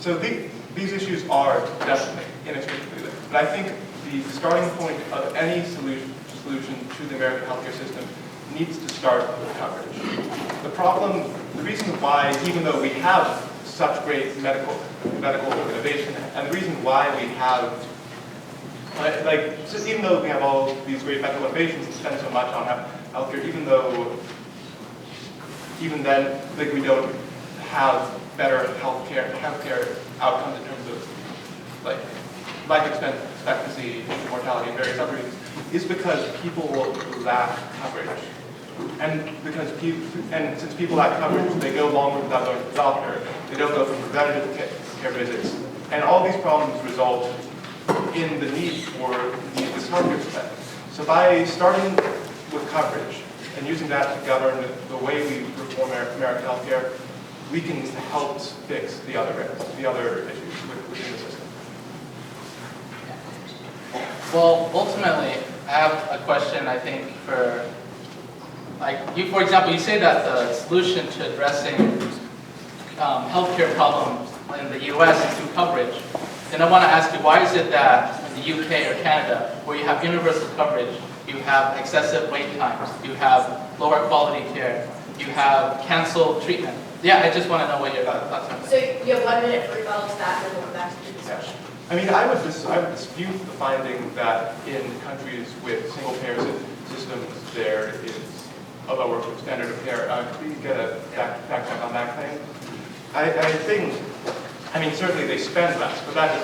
So these issues are definitely inextricably linked. But I think the starting point of any solution to the American healthcare system needs to start with coverage. The reason why, even though we have such great medical innovation, and the reason why we have, just even though we have all these great medical innovations and spend so much on healthcare, even then, we don't have better healthcare outcomes in terms of life expectancy, mortality, and various other reasons, is because people lack coverage. And since people lack coverage, they go longer without going to the doctor. They don't go for preventative care visits. And all these problems result in the need for this healthcare spend. So by starting with coverage and using that to govern the way we reform American healthcare, we can help fix the other issues within the system. Well, ultimately, I have a question, I think, for for example, you say that the solution to addressing healthcare problems in the US is through coverage. Then I want to ask you, why is it that in the UK or Canada, where you have universal coverage, you have excessive wait times, you have lower quality care, you have canceled treatment? Yeah, I just want to know what your thoughts are. So you have 1 minute for rebuttal to that, and then we'll go back to the discussion. I mean, I would dispute the finding that in countries with single-payer systems there is a lower standard of care. Could we get a fact check on that claim? I think, certainly they spend less, but that's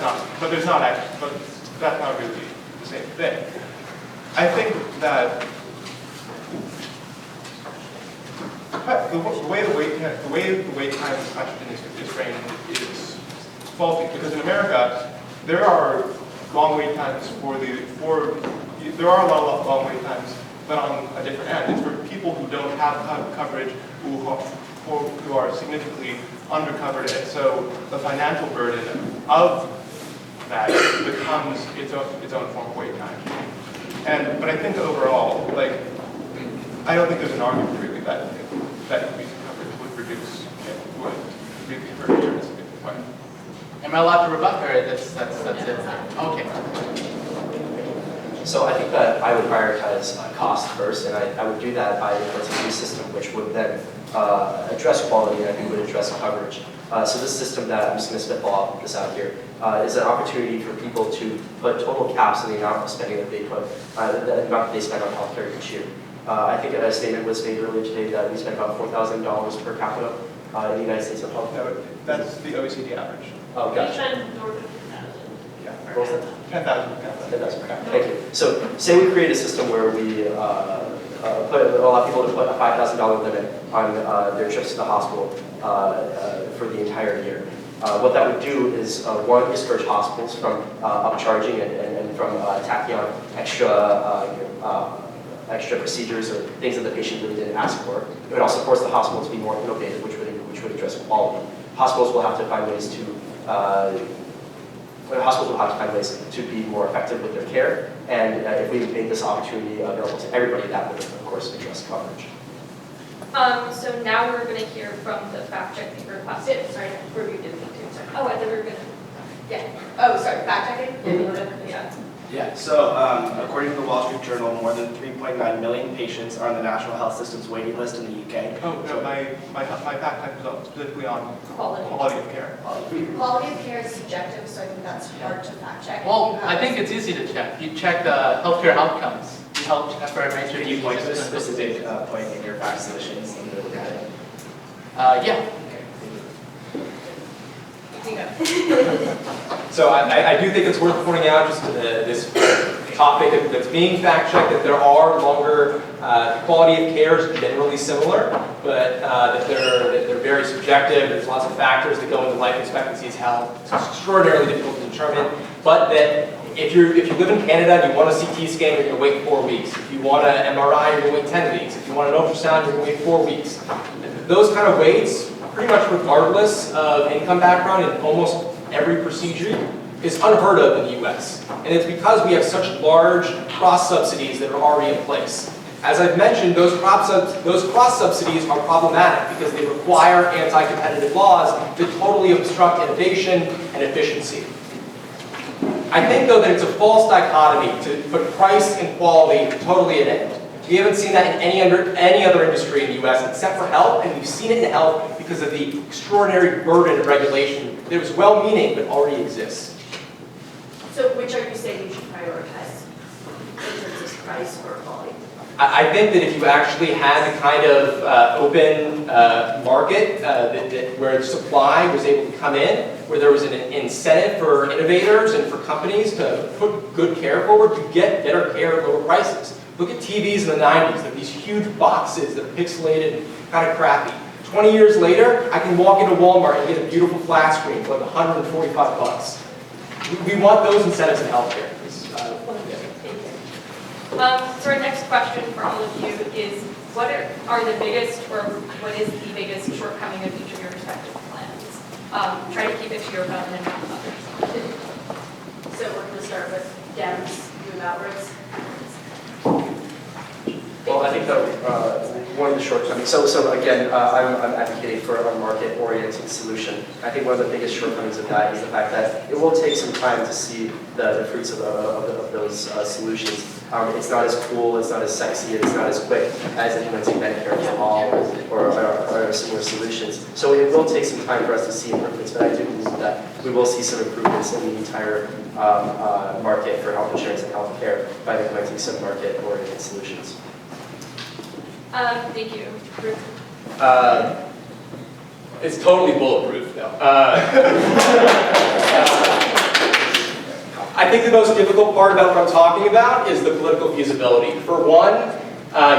not really the same thing. I think that the way the wait time question is framed is faulty, because in America there are long wait times there are a lot of long wait times, but on a different end. It's for people who don't have coverage, who are significantly undercovered, and so the financial burden of that becomes its own form of wait time. But I think overall, I don't think there's an argument really that increasing coverage would reduce insurance in a significant way. Am I allowed to rebut, or that's it? Okay. So I think that I would prioritize cost first, and I would do that by implementing a new system which would then address quality and I think would address coverage. So this system that I'm just going to spitball this out here is an opportunity for people to put total caps on the amount of spending that they put, the amount that they spend on healthcare each year. I think a statement was made earlier today that we spend about $4,000 per capita in the United States on healthcare. No, that's the OECD average. Oh, We gotcha. spend north of 10,000. Yeah. What was that? 10,000. 10,000 per capita. Thank you. So say we create a system where we allow people to put a $5,000 limit on their trips to the hospital for the entire year. What that would do is, one, discourage hospitals from upcharging and from tacking on extra procedures or things that the patient really didn't ask for. It would also force the hospital to be more innovative, which would address quality. Hospitals will have to find ways to be more effective with their care, and if we make this opportunity available to everybody, that would, of course, address coverage. So now we're going to hear from the fact check that you requested. Sorry, or you didn't need to. Sorry. Oh, I thought we were going to. Yeah. Oh, sorry. Fact checking. Yeah. Yeah, so according to the Wall Street Journal, more than 3.9 million patients are on the National Health System's waiting list in the UK. Oh, no, my fact check was specifically on quality of care. Quality of care is subjective, so I think that's hard to fact check. Well, I think it's easy to check. You check the healthcare outcomes. You help check for a major Can you point to a specific point in your fact submissions and look at it? Yeah. So I do think it's worth pointing out just to this topic that's being fact-checked that there are longer, quality of care is generally similar, but that they're very subjective. There's lots of factors that go into life expectancy, health. It's extraordinarily difficult to determine, but that if you live in Canada and you want a CT scan, you're going to wait 4 weeks. If you want an MRI, you're going to wait 10 weeks. If you want an ultrasound, you're going to wait 4 weeks. Those kind of waits, pretty much regardless of income background in almost every procedure, is unheard of in the US. And it's because we have such large cross-subsidies that are already in place. As I've mentioned, those cross subsidies are problematic because they require anti-competitive laws that totally obstruct innovation and efficiency. I think, though, that it's a false dichotomy to put price and quality totally at end. We haven't seen that in any other industry in the US except for health, and we've seen it in health because of the extraordinary burden of regulation that was well-meaning but already exists. So which are you saying you should prioritize in terms of price or quality? I think that if you actually had the kind of open market where the supply was able to come in, where there was an incentive for innovators and for companies to put good care forward, you get better care at lower prices. Look at TVs in the 90s, they're these huge boxes that are pixelated and kind of crappy. 20 years later, I can walk into Walmart and get a beautiful flat screen for like $145. We want those incentives in healthcare. So our next question for all of you is, what are the biggest, or what is the biggest shortcoming of each of your respective plans? Try to keep it to your own and not others. So we're going to start with Dems, move outwards. Well, I think that one of the shortcomings, so again, I'm advocating for a market-oriented solution. I think one of the biggest shortcomings of that is the fact that it will take some time to see the fruits of those solutions. It's not as cool, it's not as sexy, it's not as quick as implementing Medicare for all or similar solutions. So it will take some time for us to see improvements, but I do believe that we will see some improvements in the entire market for health insurance and health care by implementing some market-oriented solutions. Thank you. It's totally bulletproof, though. I think the most difficult part about what I'm talking about is the political feasibility. For one,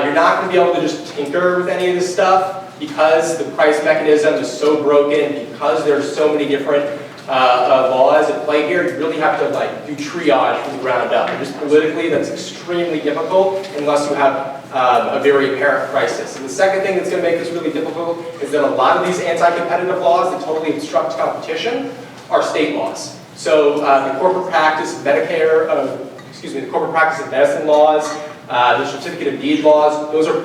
you're not going to be able to just tinker with any of this stuff because the price mechanism is so broken, because there's so many different laws at play here. You really have to do triage from the ground up. And just politically, that's extremely difficult unless you have a very apparent crisis. And the second thing that's going to make this really difficult is that a lot of these anti-competitive laws that totally obstruct competition are state laws. So the corporate practice of Medicare, the corporate practice of medicine laws, the certificate of need laws, those are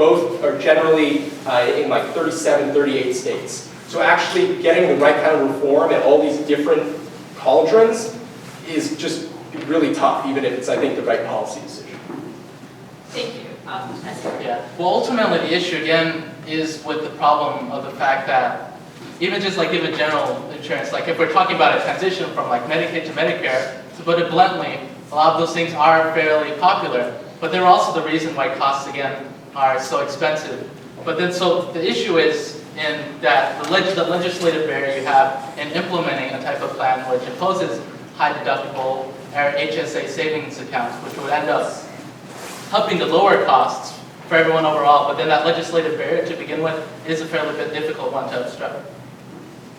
generally in 37, 38 states. So actually getting the right kind of reform at all these different cauldrons is just really tough, even if it's, I think, the right policy decision. Thank you. Yeah. Well, ultimately, the issue again is with the problem of the fact that even just even general insurance, if we're talking about a transition from Medicaid to Medicare, to put it bluntly, a lot of those things are fairly popular, but they're also the reason why costs again are so expensive. But then, so the issue is in that the legislative barrier you have in implementing a type of plan which imposes high deductible or HSA savings accounts, which would end up helping to lower costs for everyone overall, but then that legislative barrier to begin with is a fairly bit difficult one to obstruct.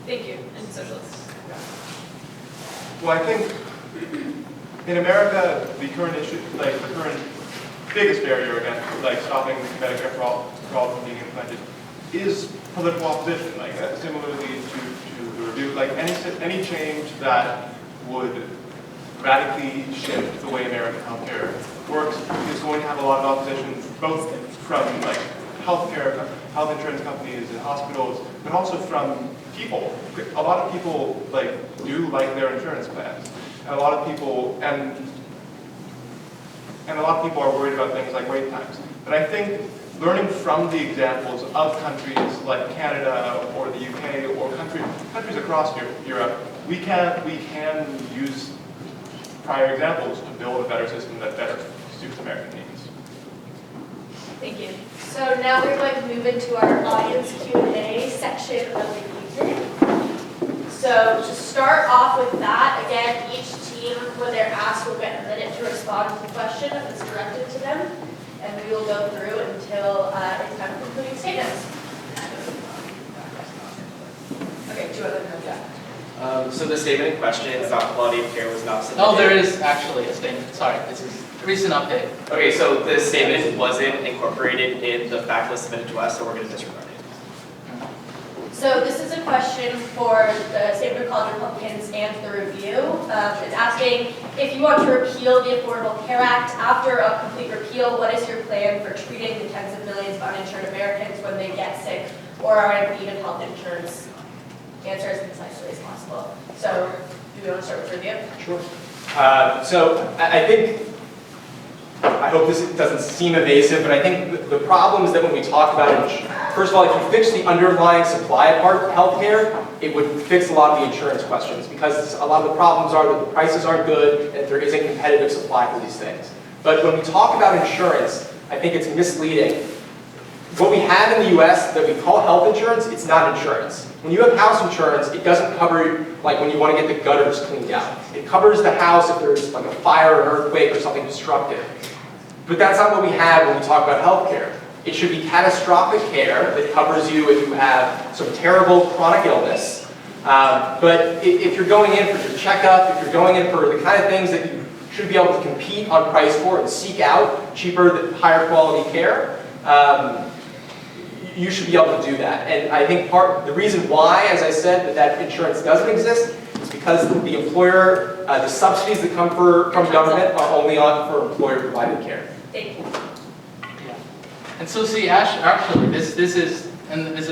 Thank you. And socialists. Well, I think in America, the current issue, the current biggest barrier against stopping Medicare for all from being implemented is political opposition. Similarly to the review, any change that would radically shift the way American healthcare works is going to have a lot of opposition, both from health insurance companies and hospitals, but also from people. A lot of people do like their insurance plans, and a lot of people are worried about things like wait times. But I think learning from the examples of countries like Canada or the UK or countries across Europe, we can use prior examples to build a better system that better suits American needs. Thank you. So now we're going to move into our audience Q&A section of the evening. So to start off with that, again, each team, when they're asked, will get a minute to respond to the question that's directed to them, and we will go through until it's time for concluding statements. Okay, two other hands up. So the statement in question about quality of care was not submitted. Oh, there is actually a statement. Sorry, this is a recent update. Okay, so this statement wasn't incorporated in the fact list submitted to us, so we're going to disregard it. So this is a question for the Stanford College Republicans and the review. It's asking, if you want to repeal the Affordable Care Act, after a complete repeal, what is your plan for treating the tens of millions of uninsured Americans when they get sick or are in need of health insurance? Answer as concisely as possible. So, do we want to start with review? Sure. So I think, I hope this doesn't seem evasive, but I think the problem is that when we talk about it, first of all, if you fix the underlying supply of healthcare, it would fix a lot of the insurance questions, because a lot of the problems are that the prices aren't good and there isn't competitive supply for these things. But when we talk about insurance, I think it's misleading. What we have in the US that we call health insurance, it's not insurance. When you have house insurance, it doesn't cover, like when you want to get the gutters cleaned out. It covers the house if there's like a fire or an earthquake or something destructive. But that's not what we have when we talk about healthcare. It should be catastrophic care that covers you if you have some terrible chronic illness. But if you're going in for your checkup, if you're going in for the kind of things that you should be able to compete on price for and seek out cheaper, higher quality care, you should be able to do that. And I think the reason why, as I said, that insurance doesn't exist is because the employer, the subsidies that come from government are only on for employer-provided care. Thank you. Yeah. And so see, actually, this is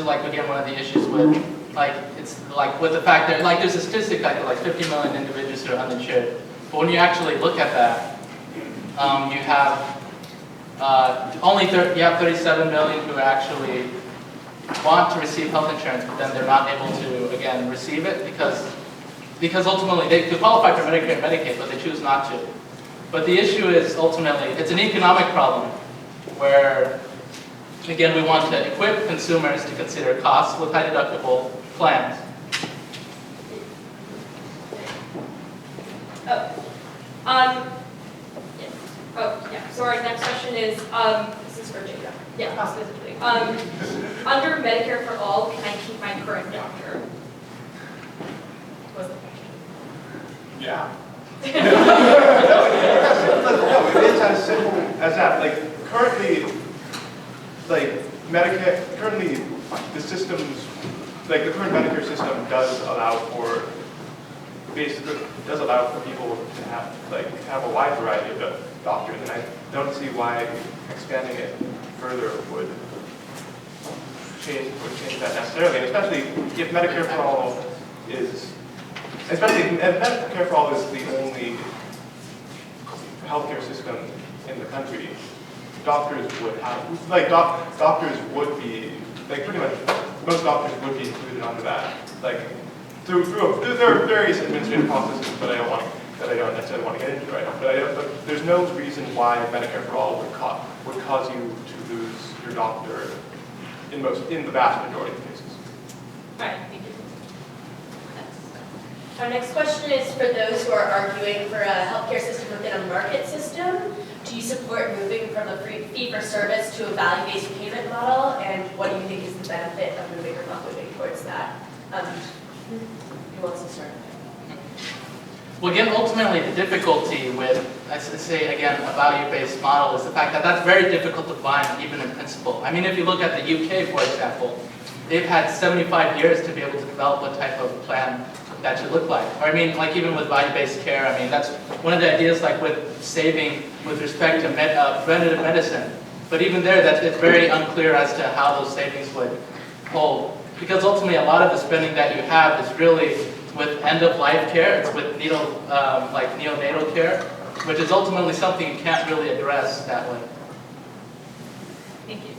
like, again, one of the issues with, like, it's like with the fact that, like, there's a statistic like 50 million individuals who are uninsured. But when you actually look at that, you have you have 37 million who actually want to receive health insurance, but then they're not able to, again, receive it because ultimately they could qualify for Medicare and Medicaid, but they choose not to. But the issue is ultimately, it's an economic problem where, again, we want to equip consumers to consider costs with high deductible plans. So our next question is, this is for Jacob. Yeah, specifically. Under Medicare for All, can I keep my current doctor? Was the question. Yeah. No, it is as simple as that. Like currently, like Medicare, currently the systems, like the current Medicare system does allow for, basically does allow for people to have a wide variety of doctors, and I don't see why expanding it further would change that necessarily, and especially if Medicare for All is. Especially if Medicare for All is the only healthcare system in the country, doctors would have, like doctors would be, like pretty much most doctors would be included under that, like through there are various administrative processes that I don't necessarily want to get into right now. But there's no reason why Medicare for All would cause you to lose your doctor in the vast majority of cases. All right, thank you. Our next question is for those who are arguing for a healthcare system within a market system. Do you support moving from a fee-for-service to a value-based payment model? And what do you think is the benefit of moving or not moving towards that? Who wants to start? Well, again, ultimately, the difficulty with, let's say, again, a value-based model is the fact that that's very difficult to find, even in principle. I mean, if you look at the UK, for example, they've had 75 years to be able to develop what type of plan that should look like. Or I mean, like even with value-based care, I mean, that's one of the ideas, like with saving with respect to preventative medicine. But even there, it's very unclear as to how those savings would hold. Because ultimately, a lot of the spending that you have is really with end-of-life care, it's with neonatal care, which is ultimately something you can't really address that way. Thank you.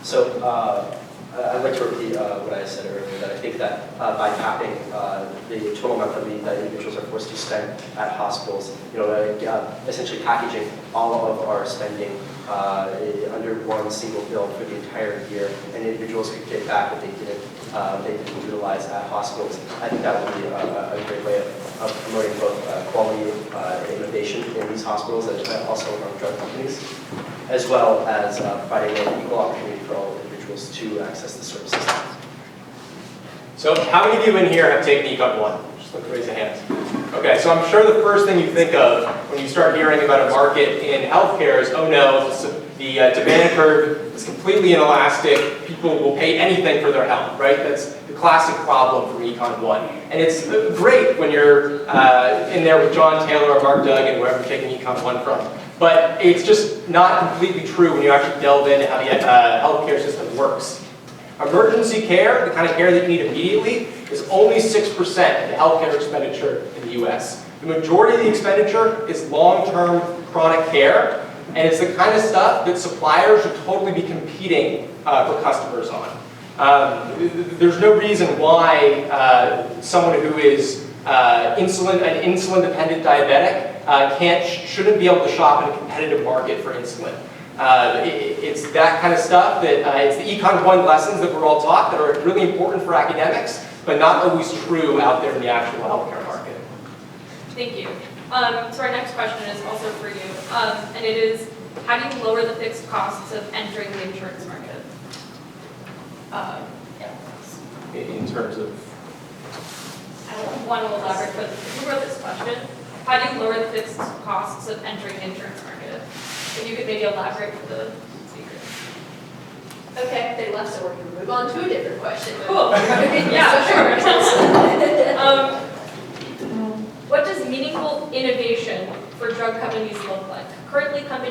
So I'd like to repeat what I said earlier, that I think that by capping the total amount that individuals are forced to spend at hospitals, essentially packaging all of our spending under one single bill for the entire year, and individuals could get back what they didn't utilize at hospitals. I think that would be a great way of promoting both quality and innovation in these hospitals, as also among drug companies, as well as providing an equal opportunity for all individuals to access the services. So how many of you in here have taken ECOG 1? Just look, raise a hand. Okay, so I'm sure the first thing you think of when you start hearing about a market in healthcare is, oh no, the demand curve, the It's completely inelastic. People will pay anything for their health, right? That's the classic problem from Econ 1. And it's great when you're in there with John Taylor or Mark Duggan, whoever you're taking Econ 1 from. But it's just not completely true when you actually delve into how the healthcare system works. Emergency care, the kind of care that you need immediately, is only 6% of the healthcare expenditure in the US. The majority of the expenditure is long-term chronic care, and it's the kind of stuff that suppliers should totally be competing for customers on. There's no reason why someone who is an insulin-dependent diabetic shouldn't be able to shop in a competitive market for insulin. It's that kind of stuff that it's the Econ 1 lessons that we're all taught that are really important for academics, but not always true out there in the actual healthcare market. Thank you. So our next question is also for you, and it is, how do you lower the fixed costs of entering the insurance market? In terms of, I don't want to elaborate, but who wrote this question? How do you lower the fixed costs of entering the insurance market? If you could maybe elaborate for the speaker. Okay, they left, so we're going to move on to a different question. Cool. Yeah, sure. What does meaningful innovation for drug companies look like? Currently, companies